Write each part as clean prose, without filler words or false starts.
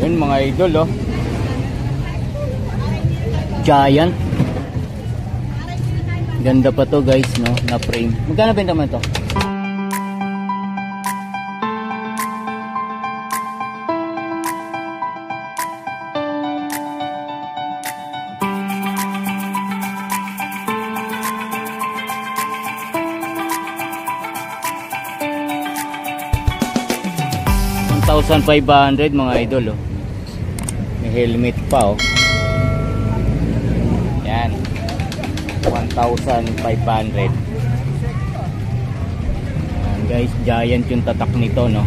Yun mga idol, oh. Giant. Ganda pa to guys, no, na frame. Magkano benta mo ito? $1,500 mga idol, oh. May helmet pa, oh. Yan. 1,500. Ayan guys, giant yung tatak nito, no.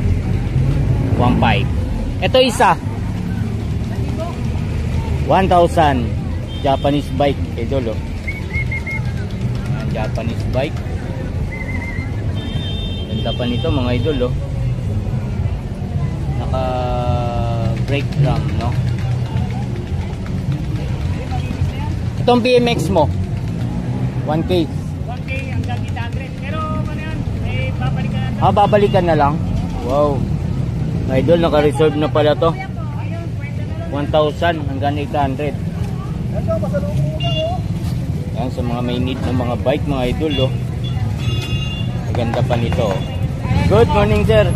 1,500. Ito isa 1,000. Japanese bike, idol, oh. Ayan, Japanese bike. Ganda pa nito mga idol, oh. Naka brake drum, no. Itong BMX mo 1K. 1K hanggang 800. Pero ano yan, eh, babalikan na. Ah, babalikan na lang. Wow. Idol, naka-reserve na pala to. 1,000 hanggang 800. Yan, sa mga may need ng mga bike, mga idol, oh. Maganda pa nito, oh. Good morning, sir.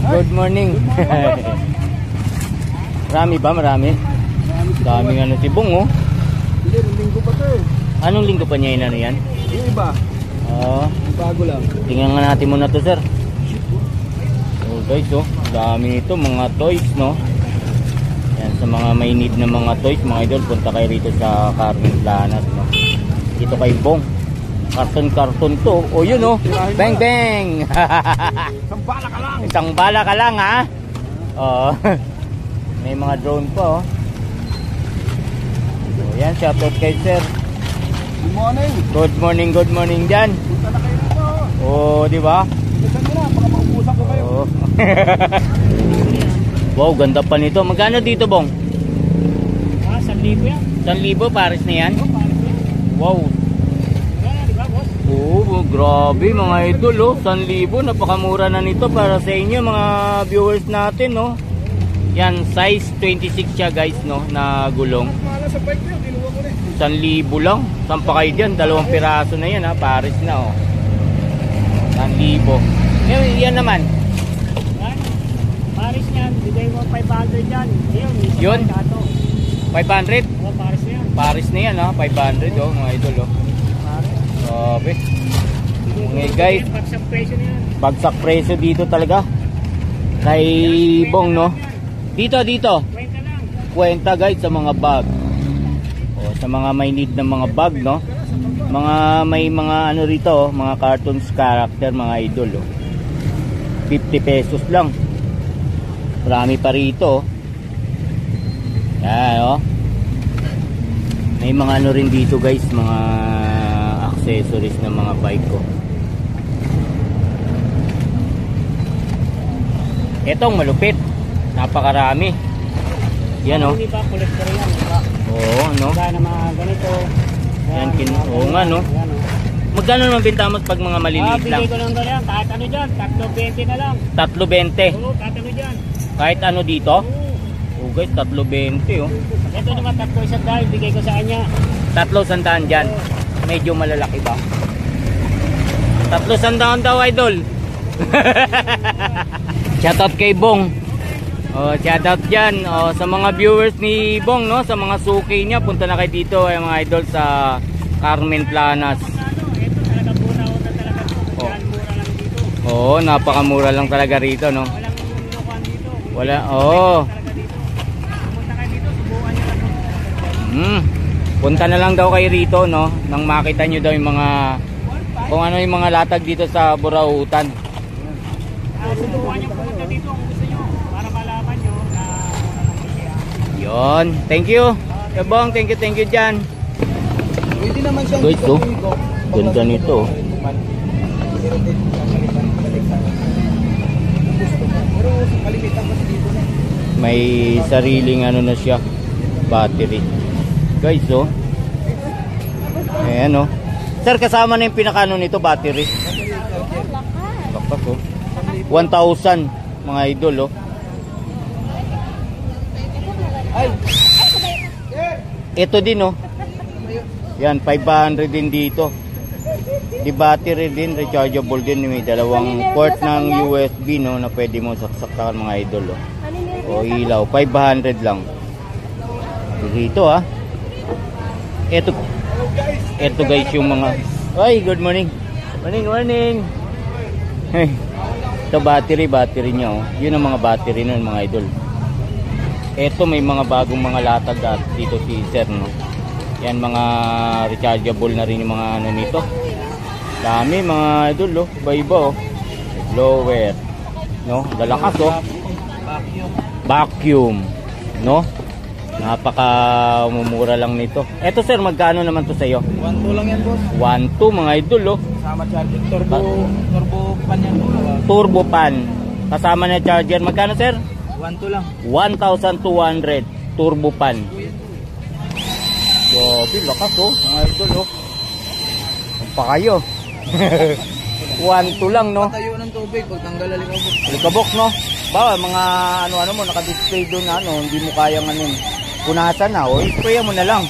Good morning. Marami ba? Marami? Daming ano si Bong, oh. Hindi, linggo pa to eh. Anong linggo pa niya ano yan? Yung iba. Oo. Bago lang. Tingnan nga natin muna to, sir. Oh guys, oh. Dami nito, mga toys, no? Yan, sa mga may need na mga toys, mga idol, punta kayo rito sa Carmen Planas, no? Dito kay Bong. Karton to. Oh, yun, oh. Bang, bang. Isang bala ka lang. Isang bala ka lang, ha? Oo. May mga drone pa, oh. So, yan, shoutout kay sir. Good morning. Good morning, good morning dyan. Punta na kayo dito. Oo, di ba? Bilisan nyo na, baka maubusan ko kayo. Oo. Wow, ganda pa nito. Magkano dito, Bong? 1,000 yan. 1,000 pares na yan? Wow. Yan, di ba, boss? Oo, grabe mga idol, oh. 1,000, napakamura na nito para sa inyo mga viewers natin, no? Yan, size 26 siya guys, no, na gulong. Mahala sa bike nyo, kinuha ko na eh. 1,000 lang. Saan pa kayo dyan? 2 piraso na yan, ha? Pares na, oh. 1,000. Yan naman. Yan. Paris niyan, bigay mo 500 yan. Yun? 500? Oh, Paris na yan. Pares na yan, ha? 500, oh, mga idol, oh. Paris. Grabe. Okay guys, Bagsak presyo na yan. bagsak presyo dito talaga. Kay Bong, no? Dito. Kwenta lang. Kwenta guys sa mga bag. O, sa mga may need ng mga bag, no? May mga ano rito, oh, mga cartoons character, mga idol, oh. 50 pesos lang. Marami pa rito, oh. Yan, oh. May mga ano rin dito guys, mga accessories ng mga bike ko. Etong malupit. Napakarami. Yan, oh. Hindi ba collector yan, di ba? Oo, no? Kaya na mga ganito. Yan, oo nga, no? Yan, oh. Magkano naman binta mo pag mga maliliit lang? Bigay ko lang ganyan. Kahit ano dyan, 320 na lang. 3.20. Oo, kahit ano dyan. Kahit ano dito? Oo. Oh guys, 3.20, oh. Ito naman, 3,100 bigay ko sa kanya. 300 dyan. Medyo malalaki ba? 300 daw, idol. Shoutout kay Bong. Oh, shoutout dyan. Oh, sa mga viewers ni Bong, no? Sa mga suki niya, punta na kayo dito, ay mga idol, sa Carmen Planas. Ito talaga mura talaga ito. Oh. Yan, mura lang dito. Oo, napakamura lang talaga rito, no? Walang lunukan dito. Wala, oo. Talaga dito. Pumunta kayo dito, subukan nyo lang. Punta na lang daw kayo rito, no? Nang makita nyo daw yung mga, kung ano yung mga latag dito sa Burautan. Subukan nyo pumunta dito kung gusto nyo. Para malaman nyo na Yon, thank you. Bong, thank you dyan. Pwede naman siyang Guys, oh. Ganda nito. Pero kalimitan kasi dito na. May sariling ano na siya, battery. Guys, oh. Ayan, oh. Sir, kasama na yung pinakano nito, battery. Lakas, oh. 1,000 mga idol, oh. Ito din, oh. Yan, 500 din dito. Di battery din, rechargeable din. May dalawang port ng USB, no, na pwede mo saksakan mga idol, oh. O ilaw, 500 lang. Dito, ah. Ito guys yung mga... Ay, good morning. Morning. Ito battery niya, oh. Yun ang mga battery nun mga idol. Ito may mga bagong mga latag dito si sir, no. Yan, mga rechargeable na rin yung mga ano nito. Dami mga idol, oh. Iba, oh. Blower, no. Lalakas, oh. Vacuum, no. Napaka mumura lang nito. Eto sir, magkano naman to sa iyo? 1.2 lang yan, boss. 1.2 mga idol, oh. Sama charger. Turbo pan yan, boss. Turbo pan. Kasama na charger. Magkano sir? 1.2 lang. 1,200. Turbo pan. Grabe, lakas, oh. Mga idol, oh. Ang pa kayo. 1.2 lang, no? Patayo ng tubig pag tanggal alikabok. Alikabok, no? Bawa, mga ano mo, naka-display doon na, ano, hindi mo kayang ano, punasan na, o, i-spray mo na lang.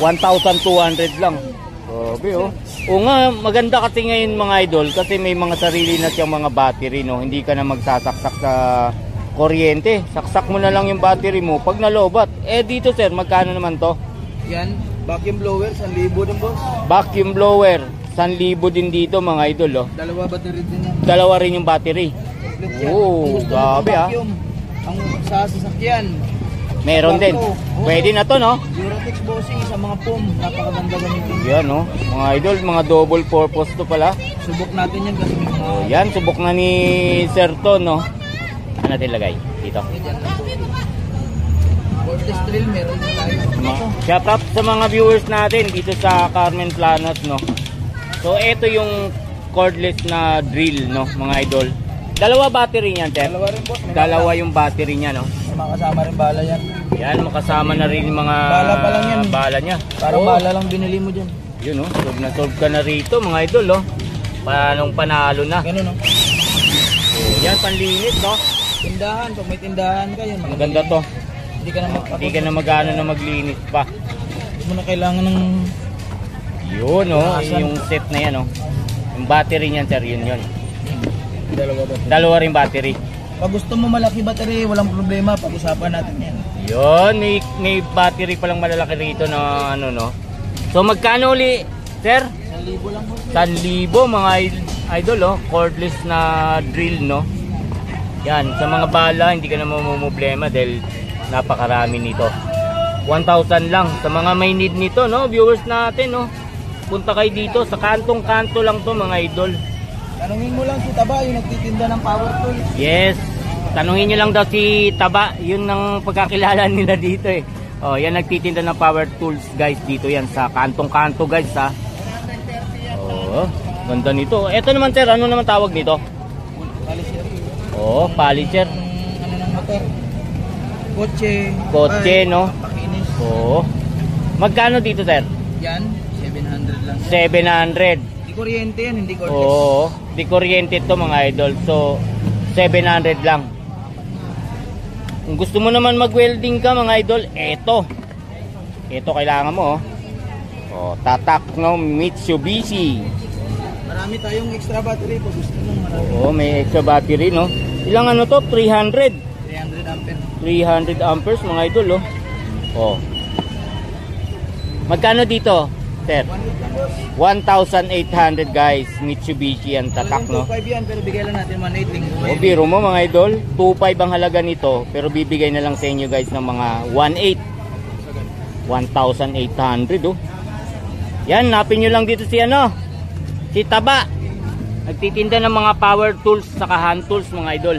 1,200 lang. Grabe, oh. O nga, maganda kasi ngayon mga idol, kasi may mga sarili na siyang mga battery, no? Hindi ka na magsasaksak sa kuryente. Saksak mo na lang yung battery mo pag nalobat. Eh, dito sir, magkano naman to? Yan, vacuum blower, 1,000 din, boss. Vacuum blower, 1,000 din dito mga idol, oh. Dalawa battery din yan. Dalawa rin yung battery. Oh, grabe, ah. Ang sa sasakyan. Meron din. Pwede na to, no? Eurotex bossing sa mga POM. Napakaganda gamitin. Yan, no? Mga idol, mga double purpose to pala. Subok natin yan kasi may mga... Yan, subok na ni Sir to, no? Ano natin lagay? Dito. Cordless drill, meron din tayo. Shout out sa mga viewers natin dito sa Carmen Planas, no? So, ito yung cordless na drill, no? Mga idol. Dalawa battery niyan, sir? Dalawa rin, boss. Dalawa yung battery niya, no? May makasama rin bala yan. Yan, makasama na rin yung mga Bala pa lang yan. bala niya. Parang Oh, bala lang binili mo dyan. yun, no? Solve na solve ka na rito, mga idol, no? Panong panalo na. Ganun, no? Oh, yan, panlinis, no? Tindahan, pag may tindahan ka, yan. Maganda to. Hindi ka na Hindi ka na magano na maglinis pa. Hindi mo na kailangan ng... Yun, no? Asan? Yung set na yan, no? Yung battery niyan, sir, yun. Dalawa ba? Dalawa rin battery. Pag gusto mo malaki battery, walang problema. Pag-usapan natin yan. Yun, may battery palang malalaki rito na ano, no? So, magkano uli, sir? 1,000 lang mo. 1,000 mga idol, oh. Cordless na drill, no? Yan, sa mga bala, hindi ka na mamumblema dahil napakarami nito. 1,000 lang. Sa mga may need nito, no? Viewers natin, no? Punta kayo dito. Sa kantong-kanto lang to mga idol. Tanungin mo lang si Taba, yung nagtitinda ng power tool. Yes. Tanungin nyo lang daw si Taba. Yun ang pagkakilala nila dito, eh. Oh, yan nagtitinda ng power tools, guys. Dito yan sa kantong-kanto, guys, ha. Oh, ganda nito. Ito naman, sir. Ano naman tawag nito? Polisher. Oh, polisher. Ano ng motor? Kotse. Kotse, no? Pakinis. Oo. Magkano dito, sir? Yan, 700 lang. 700. Hindi kuryente yan, hindi cordless. Oo. Di kuryente to mga idol. So, 700 lang. Kung gusto mo naman mag-welding ka mga idol, eto. Eto kailangan mo, oh. Oh, tatak, no? Mitsubishi. Marami tayong extra battery pag gusto mo. Marami. Oo, may extra battery, no? Ilang ano to? 300. 300 ampere. 300 amperes mga idol, oh. Oh. Magkano dito, sir? 1,800 guys. Mitsubishi yan, tatak, no? 2.5 yan, pero bigay lang natin 1.8 linggo. O biro mo mga idol, 2.5 ang halaga nito, pero bibigay na lang sa inyo guys ng mga 1.8. 1,800, oh. Yan, napin nyo lang dito si ano, si Taba. Nagtitinda ng mga power tools saka hand tools mga idol.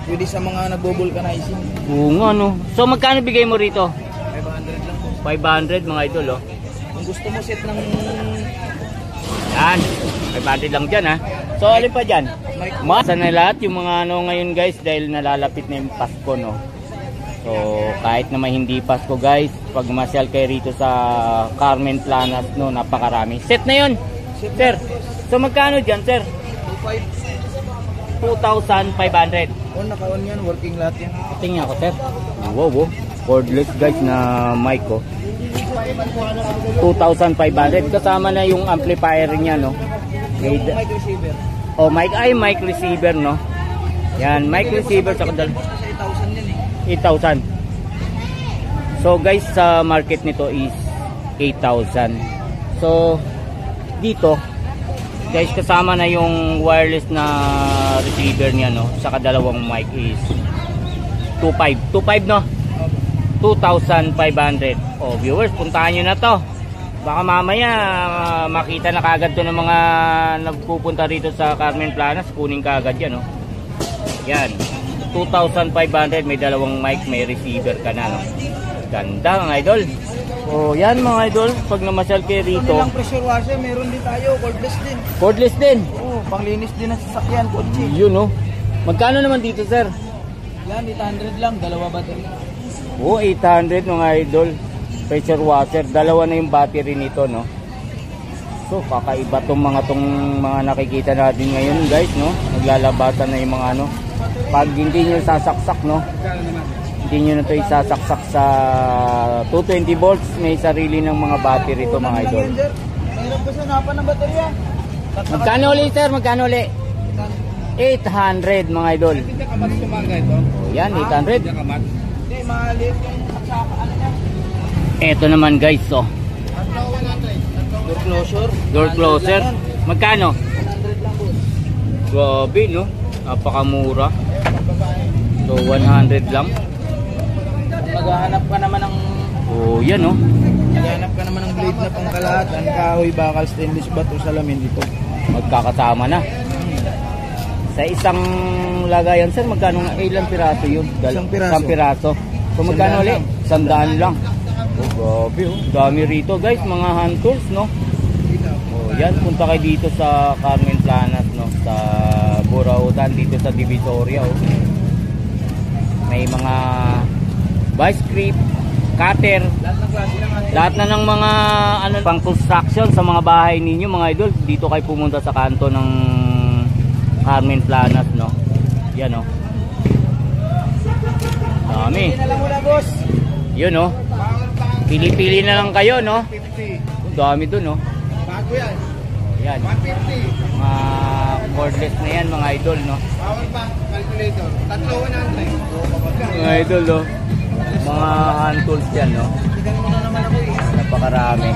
Pwede sa mga nagbo-vulcanizing. Oo nga, no. So magkano bigay mo rito? 500 lang po. 500 mga idol, oh. Kung gusto mo set ng Yan, 500 lang dyan, ha. So alin pa dyan? mic, Masa na lahat yung mga ano ngayon guys dahil nalalapit na yung Pasko, no. So kahit naman hindi Pasko guys, pag masyal kayo rito sa Carmen Planas, no, napakarami. Set na yun, sir. So magkano dyan, sir? 2.5. 2,500. On, naka-on yan, working lahat yan. Tingnan ko, sir. Wow, wow. Cordless guys na mic oh. 2,500 kasama na yung amplifier niya no. Yung mic receiver. Oh, mic receiver no. Yan, mic receiver sa kadal. Sa 8,000 yan eh. 8,000. So guys, sa market nito is 8,000. So dito guys, kasama na yung wireless na receiver niya no. Sa kadalawang mic is 2,500 no. 2,500. Oh, viewers, puntahan nyo na to. Baka mamaya makita na kagad to ng mga nagpupunta rito sa Carmen Planas, kunin kagad yan no. Yan, 2,500, may dalawang mic, may receiver ka na no. Ganda mga idol. Oh, yan mga idol, pag namasyal kayo rito. Kanilang pressure washer, meron din tayo, cordless din. Cordless din. Oo, panglinis din ng sasakyan, kotse. Yun no. Magkano naman dito sir? Yan, 800 lang, dalawa battery. Oh, 800 mga idol. Pressure washer, dalawa na yung battery nito no. So kakaiba tong mga nakikita natin ngayon guys no. Naglalabasan na yung mga ano. Pag hindi nyo sasaksak no, hindi nyo na ito isasaksak sa 220 volts, may sarili ng mga battery ito mga idol. Meron pa sa napan ng baterya. Magkano ulit sir? Magkano ulit? 800 mga idol. Oh, yan 800. Hindi, maalit yung ano niya. Eto naman guys oh. Door closure. Door closer. Magkano? 100 lang boss. Grabe no. Napakamura. So 100 lang. Maghahanap ka naman ng Oh, yan no. maghahanap ka naman ng blade na pangkalahatan, kahoy, bakal, stainless bato, salamin dito. Magkakasama na. Sa isang lagayan sir, magkano nga ilang piraso yun? Isang piraso. Isang piraso. So magkano ulit? 100 lang. Oh, grabe oh. Dami rito guys, mga hand tools no. Oh, yan, punta kayo dito sa Carmen Planas no, sa Burautan dito sa Divisoria oh. May mga vice grip, cutter, Lahat ng klase ng ano. lahat na ng mga ano pang construction sa mga bahay ninyo mga idol, dito kayo pumunta sa kanto ng Carmen Planas no. Yan oh. Dami. Hindi na lang muna boss. Yun oh. Pili-pili na lang kayo no. 50. Dami dun no. Bago yan. Oh, yan. 150. Mga cordless na yan mga idol no. Power bank, calculator. 3,100. Mga idol no. Mga hand tools yan no. Tignan mo na naman ako eh. Napakarami.